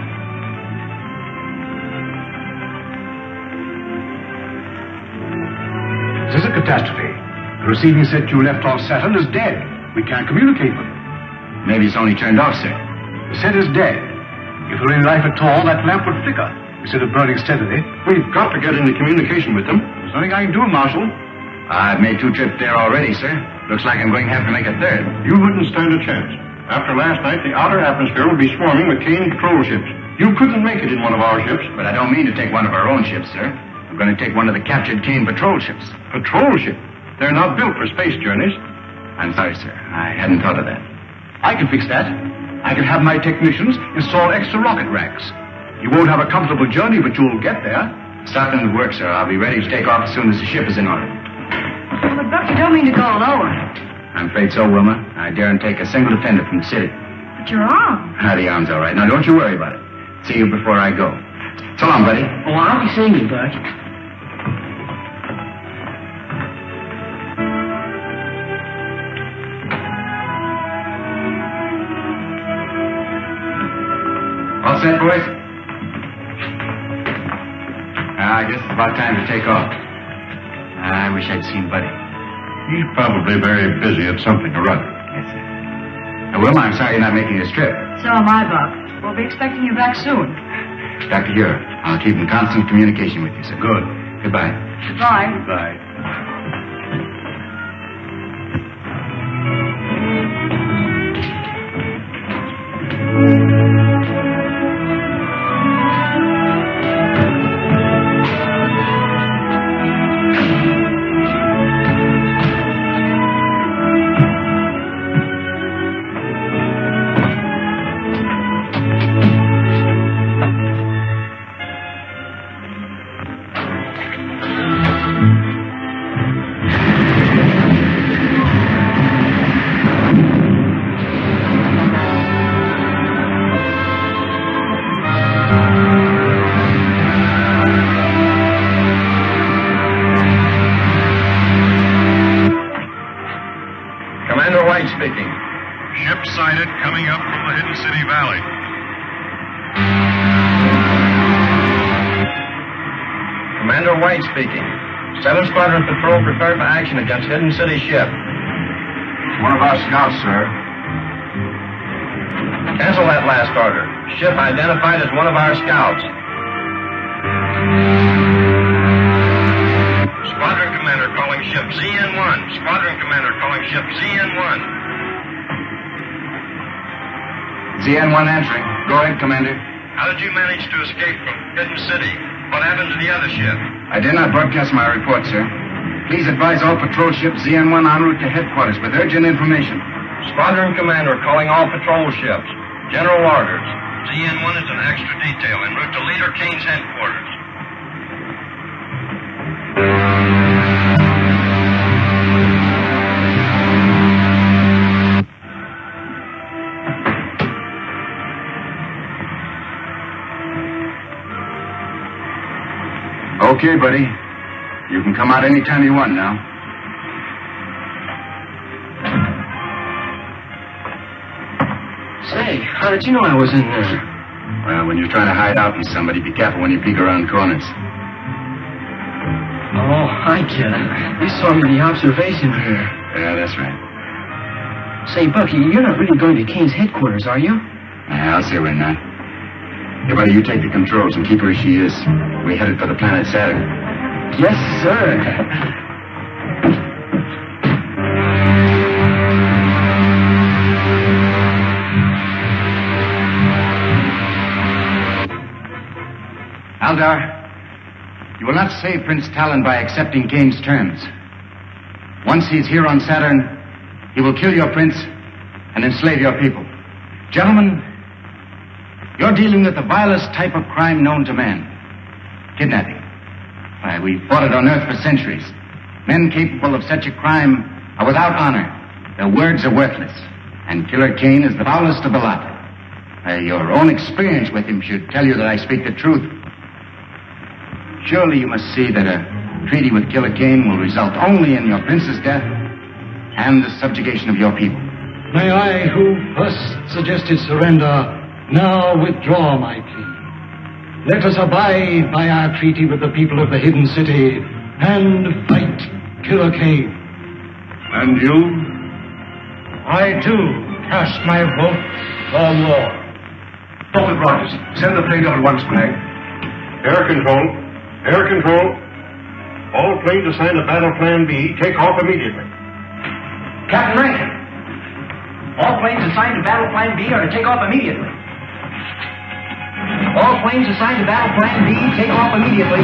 catastrophe. The receiving set you left off Saturn is dead. We can't communicate with it. Maybe it's only turned off, sir. The set is dead. If there were any life at all, that lamp would flicker instead of burning steadily. We've got to get into communication with them. There's nothing I can do, Marshal. I've made 2 trips there already, sir. Looks like I'm going to have to make a 3rd. You wouldn't stand a chance. After last night, the outer atmosphere would be swarming with Kane patrol ships. You couldn't make it in one of our ships. But I don't mean to take one of our own ships, sir. I'm going to take one of the captured Kane patrol ships. Patrol ship? They're not built for space journeys. I'm sorry, sir. I hadn't thought of that. I can fix that. I can have my technicians install extra rocket racks. You won't have a comfortable journey, but you'll get there. Starting the work, sir. I'll be ready to take off as soon as the ship is in order. Well, but Buck, you don't mean to go alone. I'm afraid so, Wilma. I daren't take a single defender from the city. But your arm. The arm's all right. Now, don't you worry about it. See you before I go. So long, buddy. Oh, I'll be seeing you, Buck. All set, boys? I guess it's about time to take off. I wish I'd seen Buddy. He's probably very busy at something or other. Yes, sir. Wilma, I'm sorry you're not making this trip. So am I, Buck. We'll be expecting you back soon. Dr. Ure, I'll keep in constant communication with you, sir. Good. Goodbye. Goodbye. Goodbye. Speaking. Ship sighted coming up from the Hidden City Valley. Commander White speaking. 7 Squadron Patrol prepared for action against Hidden City ship. One of our scouts, sir. Cancel that last order. Ship identified as one of our scouts. Squadron Commander calling ship ZN-1. Squadron Commander calling ship ZN-1. ZN-1 answering. Go ahead, Commander. How did you manage to escape from Hidden City? What happened to the other ship? I did not broadcast my report, sir. Please advise all patrol ships ZN-1 en route to headquarters with urgent information. Squadron Commander calling all patrol ships. General orders. ZN-1 is an extra detail en route to Leader Kane's headquarters. Okay, buddy. You can come out anytime you want now. Say, how did you know I was in there? Well, when you're trying to hide out from somebody, be careful when you peek around corners. Oh, I get it. You saw me in the observation here. Yeah, that's right. Say, Bucky, you're not really going to Kane's headquarters, are you? Yeah, I'll say we're not. Hey, buddy, you take the controls and keep her as she is. We headed for the planet Saturn. Yes, sir. Aldar, you will not save Prince Talon by accepting Kane's terms. Once he's here on Saturn, he will kill your prince and enslave your people. Gentlemen, you're dealing with the vilest type of crime known to man. Kidnapping. Why, we've fought it on Earth for centuries. Men capable of such a crime are without honor. Their words are worthless. And Killer Kane is the foulest of the lot. Your own experience with him should tell you that I speak the truth. Surely you must see that a treaty with Killer Kane will result only in your prince's death and the subjugation of your people. May I, who first suggested surrender, now withdraw my plea. Let us abide by our treaty with the people of the Hidden City and fight Killer Kane. And you? I, too, cast my vote for war. Dr. Rogers, send the plane down at once, Flag. Air control. Air control. All planes assigned to Battle Plan B, take off immediately. Captain Rankin, all planes assigned to Battle Plan B are to take off immediately. All planes assigned to Battle Plan B, take off immediately.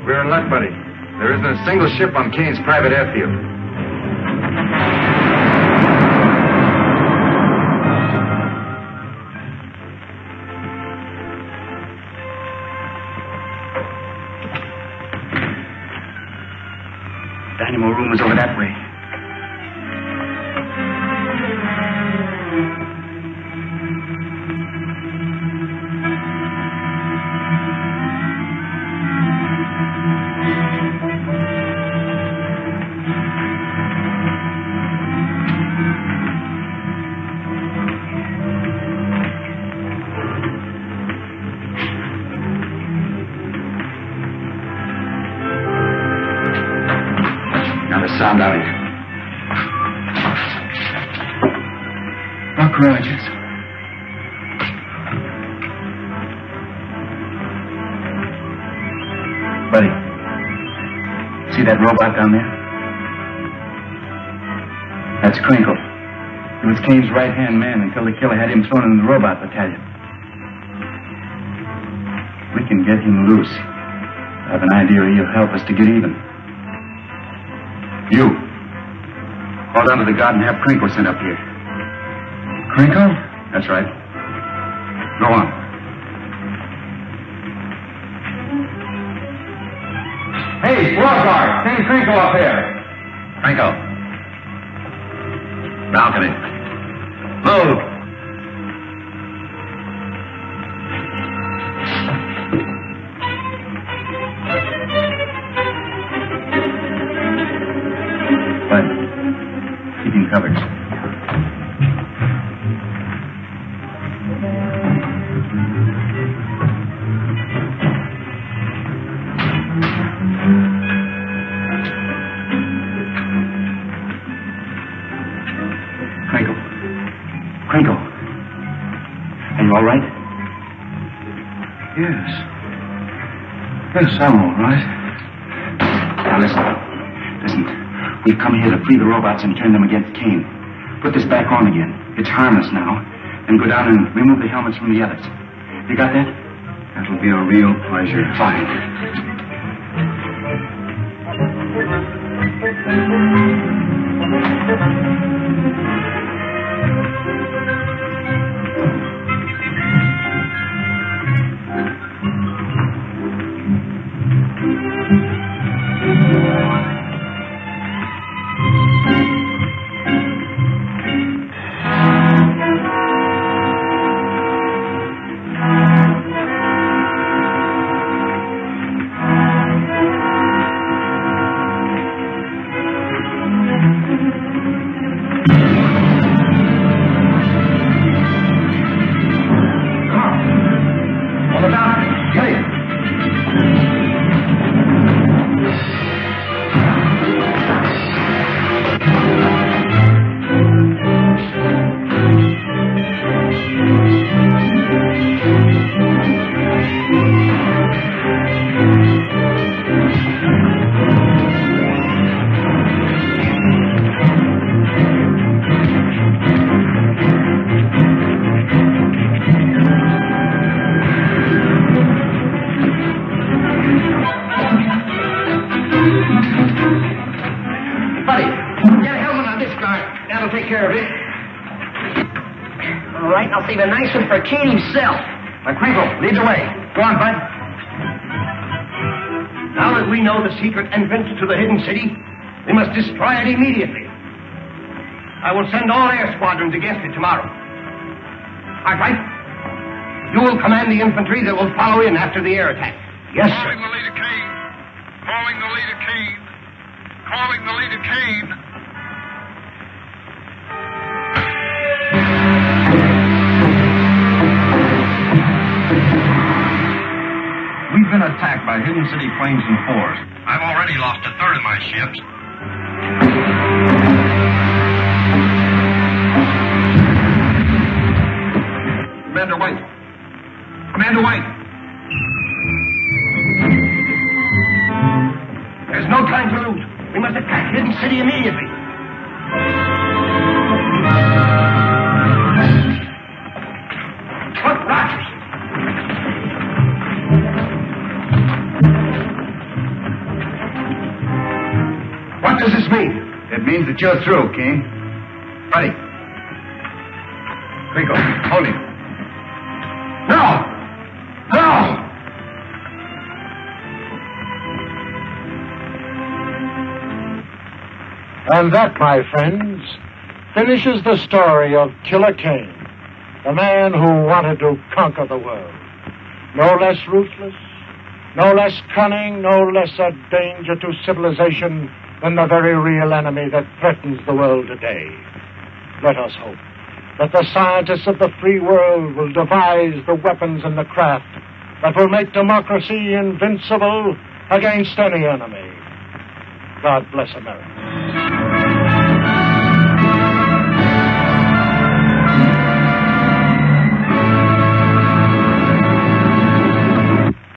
We're in luck, buddy. There isn't a single ship on Kane's private airfield. Dynamo room is over that way. Sound out here. Buck Rogers. Buddy, see that robot down there? That's Crinkle. He was Kane's right-hand man until the killer had him thrown in the robot battalion. We can get him loose. I have an idea he'll help us to get even. You. Call down to the guard and have Crinkle sent up here. Crinkle? That's right. Go on. Hey, squad guard, send Crinkle up here. Crinkle. Balcony. Move. Keep him covered. Crinkle. Are you all right? Yes. Yes, I'm all right. Now listen. We've come here to free the robots and turn them against Kane. Put this back on again. It's harmless now. And go down and remove the helmets from the others. You got that? That'll be a real pleasure. Fine. Save a nice one for Kane himself. Crinkle, lead the way. Go on, bud. Now that we know the secret entrance to the hidden city, we must destroy it immediately. I will send all air squadrons against it tomorrow. All right? You will command the infantry that will follow in after the air attack. Yes, Calling sir. the leader Kane. Calling the leader Kane. Calling the leader Kane. We've been attacked by hidden city planes and fours. I've already lost a third of my ships. Commander White. Commander White. There's no time to lose. We must attack Hidden City immediately. Look, Rogers. What does this mean? It means that you're through, Kane. Ready. Rico, hold him. No! No! And that, my friends, finishes the story of Killer Kane, the man who wanted to conquer the world. No less ruthless, no less cunning, no less a danger to civilization than the very real enemy that threatens the world today. Let us hope that the scientists of the free world will devise the weapons and the craft that will make democracy invincible against any enemy. God bless America.